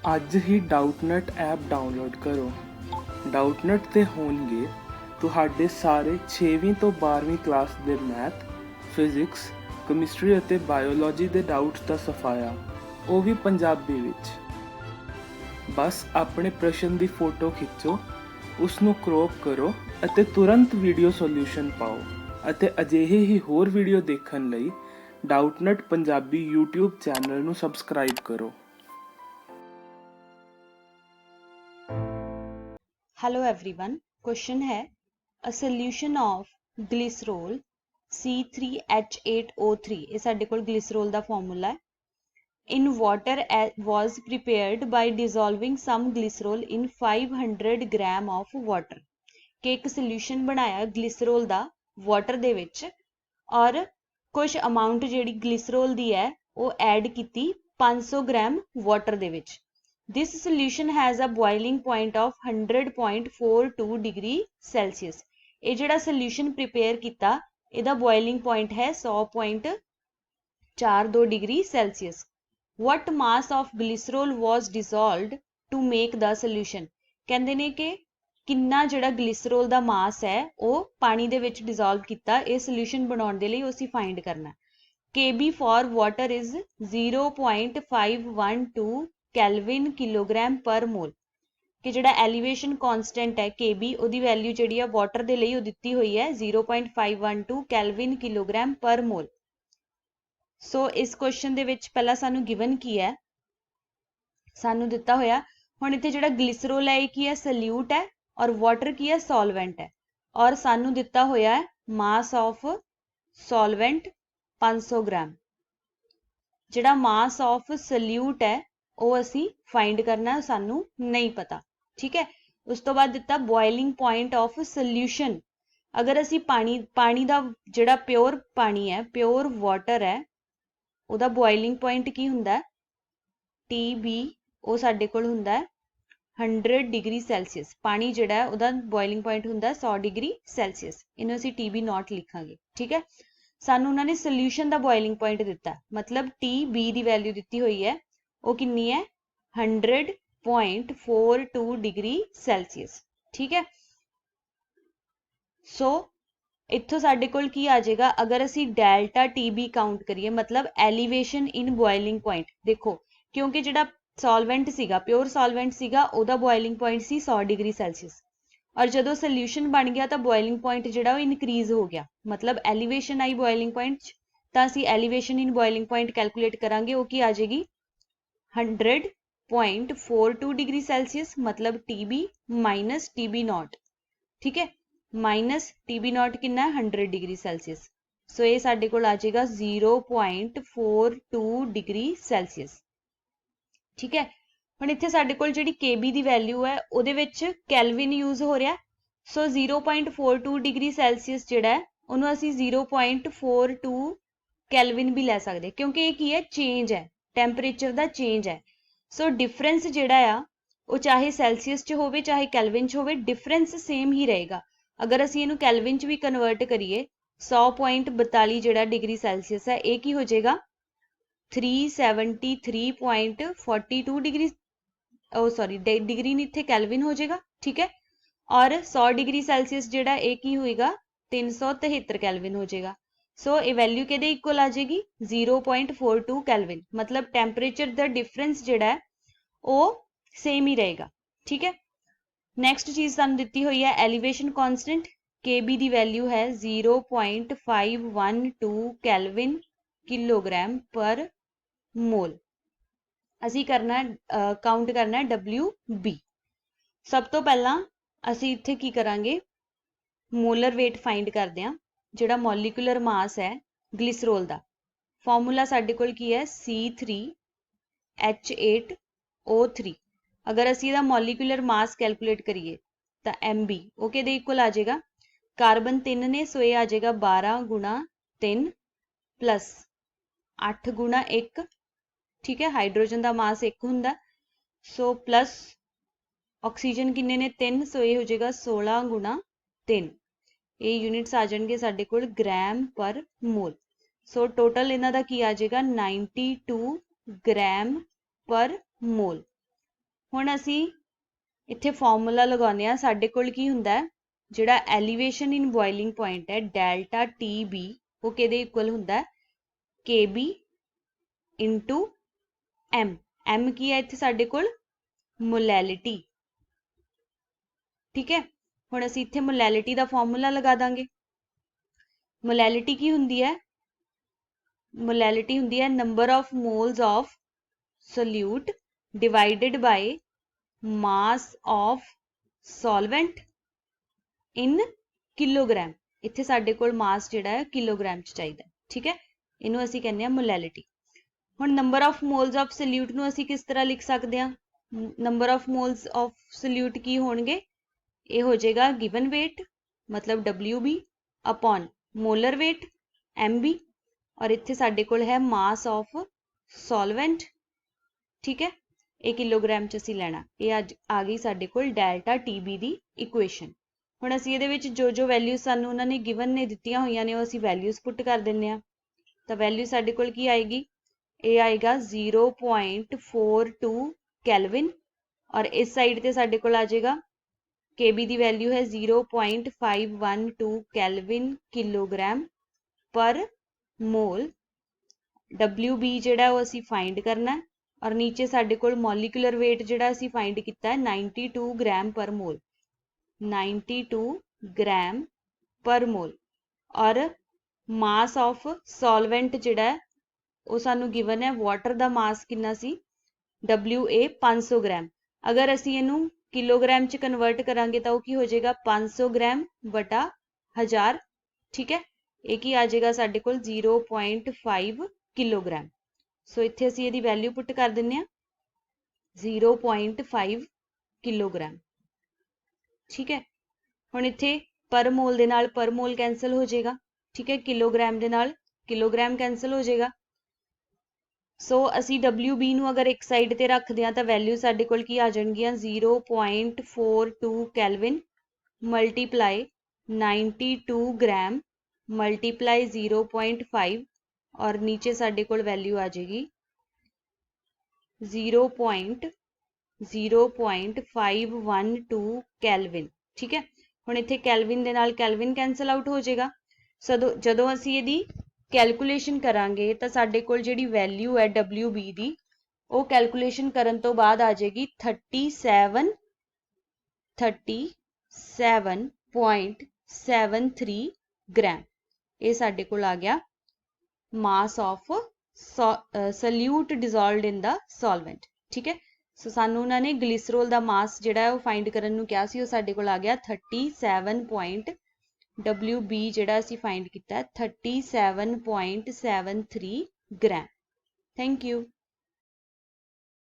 ਅੱਜ ਹੀ Doubtnut app download ਕਰੋ। ਡਾਊਟਨਟ ਤੇ ਹੋਣਗੇ ਤੁਹਾਡੇ ਸਾਰੇ 6ਵੀਂ ਤੋਂ 12ਵੀਂ ਕਲਾਸ ਦੇ ਮੈਥ, ਫਿਜ਼ਿਕਸ, ਕੈਮਿਸਟਰੀ ਅਤੇ ਬਾਇਓਲੋਜੀ ਦੇ ਡਾਊਟਸ ਦਾ ਸਫਾਇਆ, ਉਹ ਵੀ ਪੰਜਾਬੀ ਵਿੱਚ। ਬਸ ਆਪਣੇ ਪ੍ਰਸ਼ਨ ਦੀ ਫੋਟੋ ਖਿੱਚੋ, ਉਸ ਨੂੰ ਕ੍ਰੌਪ ਕਰੋ ਅਤੇ ਤੁਰੰਤ ਵੀਡੀਓ ਸੋਲੂਸ਼ਨ ਪਾਓ। ਅਤੇ ਅਜਿਹੇ ਹੀ ਹੋਰ ਵੀਡੀਓ ਦੇਖਣ ਲਈ ਡਾਊਟਨਟ ਪੰਜਾਬੀ YouTube ਚੈਨਲ ਨੂੰ ਸਬਸਕ੍ਰਾਈਬ ਕਰੋ। Hello everyone. Question है a solution of glycerol C3H8O3 ਇਹ ਸਾਡੇ ਕੋਲ glycerol ਦਾ formula ਹੈ in water was prepared by dissolving some glycerol in 500 gram of water ਕਿ ਇੱਕ solution ਬਣਾਇਆ glycerol ਦਾ water ਦੇ ਵਿੱਚ ਔਰ ਕੁਝ amount ਜਿਹੜੀ glycerol ਦੀ ਹੈ ਉਹ ਐਡ ਕੀਤੀ 500 gram water ਦੇ ਵਿੱਚ। This solution has a boiling point of 100.42 degree Celsius. ਇਹ ਜਿਹੜਾ solution prepare ਕੀਤਾ ਇਹਦਾ boiling point ਹੈ 100.42 degree Celsius. What mass of glycerol was dissolved to make the solution? ਕਹਿੰਦੇ ਨੇ ਕਿ ਕਿੰਨਾ ਜਿਹੜਾ glycerol ਦਾ mass ਹੈ ਉਹ ਪਾਣੀ ਦੇ ਵਿੱਚ dissolve ਕੀਤਾ ਇਹ solution ਬਣਾਉਣ ਦੇ ਲਈ ਉਹ ਅਸੀਂ find ਕਰਨਾ। Kb for water is 0.512 Kelvin kilogram ਪਰ ਮੋਲ ਕਿ ਜਿਹੜਾ ਐਲੀਵੇਸ਼ਨ ਕਾਂਸਟੈਂਟ ਹੈ Kb ਉਹਦੀ ਵੈਲਿਊ ਜਿਹੜੀ ਆ ਵਾਟਰ ਦੇ ਲਈ ਉਹ ਦਿੱਤੀ ਹੋਈ ਹੈ 0.512 ਕੈਲਵਿਨ ਕਿਲੋਗ੍ਰਾਮ ਪਰ ਮੋਲ। ਸੋ ਇਸ ਕੁਐਸਚਨ ਦੇ ਵਿੱਚ ਪਹਿਲਾਂ ਸਾਨੂੰ ਗਿਵਨ ਕੀ ਹੈ, ਸਾਨੂੰ ਦਿੱਤਾ ਹੋਇਆ ਹੁਣ ਇੱਥੇ ਜਿਹੜਾ ਗਲਿਸਰੋਲ ਹੈ ਇਹ ਕੀ ਹੈ ਸੋਲਿਊਟ ਹੈ ਔਰ ਵਾਟਰ ਕੀ ਹੈ ਸੋਲਵੈਂਟ ਹੈ ਔਰ ਸਾਨੂੰ ਦਿੱਤਾ ਹੋਇਆ ਹੈ ਮਾਸ ਆਫ ਸੋਲਵੈਂਟ 500 ਗ੍ਰਾਮ। ਜਿਹੜਾ ਮਾਸ ਆਫ ਸੋਲਿਊਟ ਹੈ ਉਹ ਅਸੀਂ ਫਾਈਂਡ ਕਰਨਾ ਸਾਨੂੰ ਨਹੀਂ ਪਤਾ, ਠੀਕ ਹੈ। ਉਸ ਤੋਂ ਬਾਅਦ ਦਿੱਤਾ ਬੋਇਲਿੰਗ ਪੁਆਇੰਟ ਆਫ ਸੋਲਿਊਸ਼ਨ। ਅਗਰ ਅਸੀਂ ਪਾਣੀ ਦਾ ਜਿਹੜਾ ਪਿਓਰ ਪਾਣੀ ਹੈ ਪਿਓਰ ਵਾਟਰ ਹੈ ਉਹਦਾ ਬੋਇਲਿੰਗ ਪੁਆਇੰਟ ਕੀ ਹੁੰਦਾ TB ਉਹ ਸਾਡੇ ਕੋਲ ਹੁੰਦਾ 100 ਡਿਗਰੀ ਸੈਲਸੀਅਸ। ਪਾਣੀ ਜਿਹੜਾ ਹੈ ਉਹਦਾ ਬੋਇਲਿੰਗ ਪੁਆਇੰਟ ਹੁੰਦਾ 100 ਡਿਗਰੀ ਸੈਲਸੀਅਸ, ਇਹਨੂੰ ਅਸੀਂ TB ਨੋਟ ਲਿਖਾਂਗੇ, ਠੀਕ ਹੈ। ਸਾਨੂੰ ਉਹਨਾਂ ਨੇ ਸੋਲਿਊਸ਼ਨ ਦਾ ਬੋਇਲਿੰਗ ਪੁਆਇੰਟ ਦਿੱਤਾ ਮਤਲਬ TB ਦੀ ਵੈਲਿਊ ਦਿੱਤੀ ਹੋਈ ਹੈ ਉਹ ਕਿੰਨੀ ਹੈ 100.42 ਡਿਗਰੀ ਸੈਲਸੀਅਸ, ਠੀਕ ਹੈ। ਸੋ ਇੱਥੋਂ ਸਾਡੇ ਕੋਲ ਕੀ ਆ ਜਾਏਗਾ ਅਗਰ ਅਸੀਂ ਡੈਲਟਾ TB ਕਾਊਂਟ ਕਰੀਏ ਮਤਲਬ ਐਲੀਵੇਸ਼ਨ ਇਨ ਬੋਇਲਿੰਗ ਪੁਆਇੰਟ। ਦੇਖੋ ਕਿਉਂਕਿ ਜਿਹੜਾ ਸੋਲਵੈਂਟ ਸੀਗਾ ਪਿਓਰ ਸੋਲਵੈਂਟ ਸੀਗਾ ਉਹਦਾ ਬੋਇਲਿੰਗ ਪੁਆਇੰਟ ਸੀ 100 ਡਿਗਰੀ ਸੈਲਸੀਅਸ ਔਰ ਜਦੋਂ ਸੋਲਿਊਸ਼ਨ ਬਣ ਗਿਆ ਤਾਂ ਬੋਇਲਿੰਗ ਪੁਆਇੰਟ ਜਿਹੜਾ ਉਹ ਇਨਕਰੀਜ਼ ਹੋ ਗਿਆ ਮਤਲਬ ਐਲੀਵੇਸ਼ਨ ਆਈ ਬੋਇਲਿੰਗ ਪੁਆਇੰਟ 'ਚ ਤਾਂ ਅਸੀਂ ਐਲੀਵੇਸ਼ਨ ਇਨ ਬੋਇਲਿੰਗ ਪੁਆਇੰਟ ਕੈਲਕੂਲੇਟ ਕਰਾਂਗੇ ਉਹ ਕੀ ਆ ਜਾਏਗੀ 100.42 ਡਿਗਰੀ ਸੈਲਸੀਅਸ ਮਤਲਬ TB ਮਾਈਨਸ TB ਨੋਟ, ਠੀਕ ਹੈ। ਮਾਈਨਸ TB ਨੋਟ ਕਿੰਨਾ 100 ਡਿਗਰੀ ਸੈਲਸੀਅਸ। ਸੋ ਇਹ ਸਾਡੇ ਕੋਲ ਆ ਜਾਏਗਾ 0.42 ਡਿਗਰੀ ਸੈਲਸੀਅਸ, ਠੀਕ ਹੈ। ਹੁਣ ਇੱਥੇ ਸਾਡੇ ਕੋਲ ਜਿਹੜੀ KB ਦੀ ਵੈਲਿਊ ਹੈ ਉਹਦੇ ਵਿੱਚ ਕੈਲਵਿਨ ਯੂਜ਼ ਹੋ ਰਿਹਾ ਸੋ 0.42 ਡਿਗਰੀ ਸੈਲਸੀਅਸ ਜਿਹੜਾ ਹੈ ਉਹਨੂੰ ਅਸੀਂ 0.42 ਕੈਲਵਿਨ ਵੀ ਲੈ ਸਕਦੇ ਕਿਉਂਕਿ ਇਹ ਕੀ ਹੈ ਚੇਂਜ ਹੈ ਟੈਂਪਰੇਚਰ ਦਾ ਚੇਂਜ ਹੈ। ਸੋ ਡਿਫਰੈਂਸ ਜਿਹੜਾ ਆ ਉਹ ਚਾਹੇ ਸੈਲਸੀਅਸ 'ਚ ਹੋਵੇ ਚਾਹੇ ਕੈਲਵਿਨ 'ਚ ਹੋਵੇ ਡਿਫਰੈਂਸ ਸੇਮ ਹੀ ਰਹੇਗਾ। ਅਗਰ ਅਸੀਂ ਇਹਨੂੰ ਕੈਲਵਿਨ 'ਚ ਵੀ ਕਨਵਰਟ ਕਰੀਏ 100.42 ਜਿਹੜਾ ਡਿਗਰੀ ਸੈਲਸੀਅਸ ਹੈ ਇਹ ਕੀ ਹੋ ਜਾਏਗਾ 373.42 ਡਿਗਰੀ ਡਿਗਰੀ ਨਹੀਂ ਇੱਥੇ ਕੈਲਵਿਨ ਹੋ ਜਾਏਗਾ, ਠੀਕ ਹੈ। ਔਰ 100 ਡਿਗਰੀ ਸੈਲਸੀਅਸ ਜਿਹੜਾ ਇਹ ਕੀ ਹੋਏਗਾ 373 ਕੈਲਵਿਨ ਹੋ ਜਾਏਗਾ। ਸੋ ਇਹ ਵੈਲਿਊ ਕਿਹਦੇ ਇਕੁਅਲ ਆ ਜਾਏਗੀ 0.42 ਕੈਲਵਿਨ ਮਤਲਬ ਟੈਂਪਰੇਚਰ ਦਾ ਡਿਫਰੈਂਸ ਜਿਹੜਾ ਹੈ ਉਹ ਸੇਮ ਹੀ ਰਹੇਗਾ, ਠੀਕ ਹੈ। ਨੈਕਸਟ ਚੀਜ਼ ਸਾਨੂੰ ਦਿੱਤੀ ਹੋਈ ਹੈ ਐਲੀਵੇਸ਼ਨ ਕਾਂਸਟੈਂਟ KB ਦੀ ਵੈਲਿਊ ਹੈ 0.512 ਕੈਲਵਿਨ ਕਿਲੋਗ੍ਰਾਮ ਪਰ ਮੋਲ। ਅਸੀਂ ਕਰਨਾ ਕਾਊਂਟ ਕਰਨਾ WB। ਸਭ ਤੋਂ ਪਹਿਲਾਂ ਅਸੀਂ ਇੱਥੇ ਕੀ ਕਰਾਂਗੇ ਮੋਲਰ weight ਫਾਈਂਡ ਕਰਦੇ ਹਾਂ ਜਿਹੜਾ ਮੋਲੀਕੂਲਰ ਮਾਸ ਹੈ ਗਲਿਸਰੋਲ ਦਾ। ਫਾਰਮੂਲਾ ਸਾਡੇ ਕੋਲ ਕੀ ਹੈ C3H8O3। ਅਗਰ ਅਸੀਂ ਇਹਦਾ ਮੋਲੀਕੂਲਰ ਮਾਸ ਕੈਲਕੂਲੇਟ ਕਰੀਏ ਤਾਂ MB ਉਹ ਕਿਹਦੇ ਇਕੁਅਲ ਆ ਜਾਏਗਾ ਕਾਰਬਨ 3 ਨੇ ਸੋ ਇਹ ਆ ਜਾਏਗਾ 12 ਗੁਣਾ 3 ਪਲੱਸ 8 ਗੁਣਾ 1, ਠੀਕ ਹੈ। ਹਾਈਡਰੋਜਨ ਦਾ ਮਾਸ 1 ਹੁੰਦਾ ਸੋ ਪਲੱਸ ਆਕਸੀਜਨ ਕਿੰਨੇ ਨੇ 3 ਸੋ ਇਹ ਹੋ ਜਾਏਗਾ 16 ਗੁਣਾ 3। ਇਹ ਯੂਨਿਟਸ ਆ ਜਾਣਗੇ ਸਾਡੇ ਕੋਲ ਗ੍ਰਾਮ ਪਰ ਮੋਲ। ਸੋ ਟੋਟਲ ਇਹਨਾਂ ਦਾ ਕੀ ਆ ਜਾਏਗਾ 92 ਗ੍ਰਾਮ ਪਰ ਮੋਲ। ਹੁਣ ਅਸੀਂ ਇੱਥੇ ਫਾਰਮੂਲਾ ਲਗਾਉਂਦੇ ਹਾਂ। ਸਾਡੇ ਕੋਲ ਕੀ ਹੁੰਦਾ ਹੈ, ਜਿਹੜਾ ਐਲੀਵੇਸ਼ਨ ਇਨ ਬੋਇਲਿੰਗ ਪੁਆਇੰਟ ਹੈ ਡੈਲਟਾ ਟੀ ਬੀ, ਉਹ ਕਿਹਦੇ ਇਕੁਅਲ ਹੁੰਦਾ ਹੈ, ਕੇ ਬੀ ਇੰਟੂ ਐਮ। ਐਮ ਕੀ ਹੈ ਇੱਥੇ ਸਾਡੇ ਕੋਲ, ਮੋਲੈਲਿਟੀ। ਠੀਕ ਹੈ, ਹੁਣ ਅਸੀਂ ਇੱਥੇ ਮੋਲੈਲਿਟੀ ਦਾ ਫਾਰਮੂਲਾ ਲਗਾ ਦਾਂਗੇ। ਮੋਲੈਲਿਟੀ ਕੀ ਹੁੰਦੀ ਹੈ, ਮੋਲੈਲਿਟੀ ਹੁੰਦੀ ਹੈ number of moles of solute divided by mass of solvent in kilogram. ਇੱਥੇ ਸਾਡੇ ਕੋਲ ਮਾਸ ਜਿਹੜਾ ਹੈ ਕਿਲੋਗ੍ਰਾਮ ਚ ਚਾਹੀਦਾ। ਠੀਕ ਹੈ, ਇਹਨੂੰ ਅਸੀਂ ਕਹਿੰਦੇ ਹਾਂ ਮੋਲੈਲਿਟੀ। ਹੁਣ number of moles of solute ਨੂੰ ਅਸੀਂ ਕਿਸ ਤਰ੍ਹਾਂ ਲਿਖ ਸਕਦੇ ਹਾਂ, number of moles of solute ਕੀ ਹੋਣਗੇ, ਇਹ ਹੋ ਜਾਏਗਾ ਗਿਵਨ weight ਮਤਲਬ WB upon molar weight MB, ਔਰ ਇੱਥੇ ਸਾਡੇ ਕੋਲ ਹੈ ਮਾਸ ਆਫ ਸੋਲਵੈਂਟ। ਠੀਕ ਹੈ, ਇਹ ਕਿਲੋਗ੍ਰਾਮ ਚ ਅਸੀਂ ਲੈਣਾ। ਇਹ ਅੱਜ ਆ ਗਈ ਸਾਡੇ ਕੋਲ ਡੈਲਟਾ TB ਦੀ ਇਕੁਏਸ਼ਨ। ਹੁਣ ਅਸੀਂ ਇਹਦੇ ਵਿੱਚ ਜੋ ਜੋ ਵੈਲਿਊ ਸਾਨੂੰ ਉਹਨਾਂ ਨੇ ਗਿਵਨ ਨੇ ਦਿੱਤੀਆਂ ਹੋਈਆਂ ਨੇ ਉਹ ਅਸੀਂ ਵੈਲਿਊਜ਼ ਪੁੱਟ ਕਰ ਦਿੰਦੇ ਹਾਂ। ਤਾਂ ਵੈਲਿਊ ਸਾਡੇ ਕੋਲ ਕੀ ਆਏਗੀ, ਇਹ ਆਏਗਾ 0.42 ਕੈਲਵਿਨ, ਔਰ ਇਸ ਸਾਈਡ ਤੇ ਸਾਡੇ ਕੋਲ ਆ ਜਾਏਗਾ KB ਦੀ ਵੈਲਿਊ ਹੈ 0.512 ਕੈਲਵਿਨ ਕਿਲੋਗ੍ਰਾਮ ਪਰ ਮੋਲ। WB ਜਿਹੜਾ ਉਹ ਅਸੀਂ ਫਾਈਂਡ ਕਰਨਾ, ਔਰ ਨੀਚੇ ਸਾਡੇ ਕੋਲ ਮੋਲੀਕੂਲਰ weight ਜਿਹੜਾ ਅਸੀਂ ਫਾਈਂਡ ਕੀਤਾ ਹੈ 92 ਗ੍ਰਾਮ ਪਰ ਮੋਲ, 92 ਗ੍ਰਾਮ ਪਰ ਮੋਲ। ਔਰ ਮਾਸ ਆਫ ਸੋਲਵੈਂਟ ਜਿਹੜਾ ਹੈ ਉਹ ਸਾਨੂੰ ਗਿਵਨ ਹੈ, ਵਾਟਰ ਦਾ ਮਾਸ ਕਿੰਨਾ ਸੀ, WA 500 ਗ੍ਰਾਮ। ਅਗਰ ਅਸੀਂ ਇਹਨੂੰ ਕਿਲੋਗ੍ਰਾਮ ਚ ਕਨਵਰਟ ਕਰਾਂਗੇ ਤਾਂ ਉਹ ਕੀ ਹੋ ਜਾਏਗਾ, 500 ਗ੍ਰਾਮ ਬਟਾ 1000। ਠੀਕ ਹੈ, ਇਹ ਕੀ ਆ ਜਾਏਗਾ ਸਾਡੇ ਕੋਲ 0.5 ਕਿਲੋਗ੍ਰਾਮ। ਸੋ ਇੱਥੇ ਅਸੀਂ ਇਹਦੀ ਵੈਲਿਊ ਪੁੱਟ ਕਰ ਦਿੰਦੇ ਹਾਂ 0.5 ਕਿਲੋਗ੍ਰਾਮ। ਠੀਕ ਹੈ, ਹੁਣ ਇੱਥੇ ਪਰ ਮੋਲ ਦੇ ਨਾਲ ਪਰ ਮੋਲ ਕੈਂਸਲ ਹੋ ਜਾਏਗਾ। ਠੀਕ ਹੈ, ਕਿਲੋਗ੍ਰਾਮ ਦੇ ਨਾਲ ਕਿਲੋਗ੍ਰਾਮ ਕੈਂਸਲ ਹੋ ਜਾਏਗਾ। ਸੋ ਅਸੀਂ WB ਨੂੰ ਅਗਰ ਇੱਕ ਸਾਈਡ ਤੇ ਰੱਖਦੇ ਹਾਂ ਤਾਂ ਵੈਲਿਊ ਸਾਡੇ ਕੋਲ ਕੀ ਆ ਜਾਣਗੀਆਂ, 0.42 ਕੈਲਵਿਨ ਮਲਟੀਪਲਾਈ 92 ਗ੍ਰਾਮ ਮਲਟੀਪਲਾਈ 0.5, ਔਰ ਨੀਚੇ ਸਾਡੇ ਕੋਲ ਵੈਲਿਊ ਆ ਜਾਏਗੀ 0.512 ਕੈਲਵਿਨ। ਠੀਕ ਹੈ, ਹੁਣ ਇੱਥੇ ਕੈਲਵਿਨ ਦੇ ਨਾਲ ਕੈਲਵਿਨ ਕੈਂਸਲ ਆਊਟ ਹੋ ਜਾਏਗਾ। ਜਦੋਂ ਅਸੀਂ ਇਹਦੀ ਕੈਲਕੂਲੇਸ਼ਨ ਕਰਾਂਗੇ ਤਾਂ ਸਾਡੇ ਕੋਲ ਜਿਹੜੀ ਵੈਲਿਊ ਹੈ WB ਦੀ, ਉਹ ਕੈਲਕੂਲੇਸ਼ਨ ਕਰਨ ਤੋਂ ਬਾਅਦ ਆ ਜਾਏਗੀ 37.73 ਗ੍ਰਾਮ। ਇਹ ਸਾਡੇ ਕੋਲ ਆ ਗਿਆ ਮਾਸ ਆਫ ਸੋਲਿਊਟ ਡਿਜ਼ੋਲਵਡ ਇਨ ਦਾ ਸੋਲਵੈਂਟ। ਠੀਕ ਹੈ, ਸੋ ਸਾਨੂੰ ਉਹਨਾਂ ਨੇ ਗਲਿਸਰੋਲ ਦਾ ਮਾਸ ਜਿਹੜਾ ਉਹ ਫਾਈਂਡ ਕਰਨ ਨੂੰ ਕਿਹਾ ਸੀ, ਉਹ ਸਾਡੇ ਕੋਲ ਆ ਗਿਆ 37. WB ਜਿਹੜਾ ਅਸੀਂ ਫਾਈਂਡ ਕੀਤਾ 37.73 ਗ੍ਰਾਮ। Thank you.